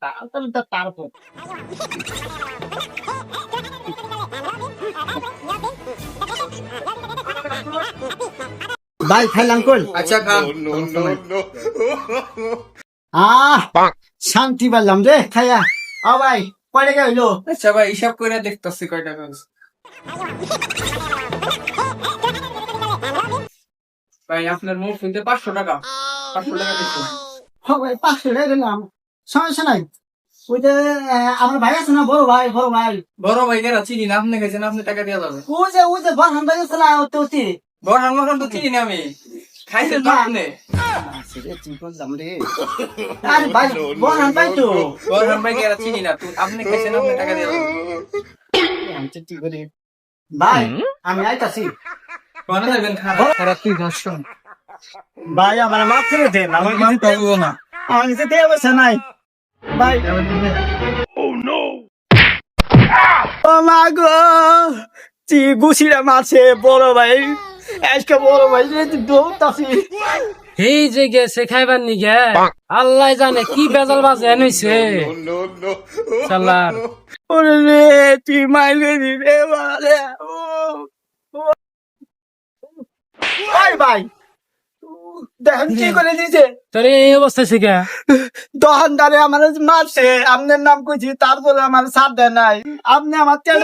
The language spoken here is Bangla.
তারপর ভাই খাইলাম কই আচ্ছা খান। আহ শান্তি পেলাম রে খাইয়া ভাই কয় টাকা হইলো আচ্ছা ভাই হিসাব করে দেখতেছি কয় টাকা হয়েছে। ভাই আপনার মুখ শুনতে 500 টাকা, 500 টাকা দিচ্ছি। ভাই 500 টাকা দিলাম সমস্যা নাই ওই যে আমার ভাই আছে না বড় ভাই বড় ভাই কেরা চিনি না, আপনি খাইছেন, আপনি টাকা দিয়ে যাবে। ওই যে বরহান ভাই আছে না ওতে বড় আমার তো চিনি না আমি, খাইছেন তো আপনি। আরে ভাই বরহান ভাই তো বড় ভাই কেরা চিনি না, আপনি খাইছেন, আপনি টাকা দিয়ে যাবেন। ভাই আমি আইতাছি কোনে যাবেন? খারাপ তুই ঘাস ভাই আমার মাফ করে দেন আমার কিছু পাবো না। আমার কিছু দেওয়া পয়সা নাই ভাই ও মা গো গুছিরা মারছে বড় ভাই আজকে বড় ভাই দৌড়তাছি এই যে গেছে খাইবার নিগে আল্লাহ জানে কি বেজাল বাজে এনেছে শালার। ওরে রে তুই মাইলে দিবে বলে ভাই ভাই দেখেন কি করে দিয়েছে তোর এই অবস্থা শিখা দোকানদারে আমার মারছে আপনার নাম কইছি তারপরে আমার সাথ দেয় নাই আপনি আমার তেল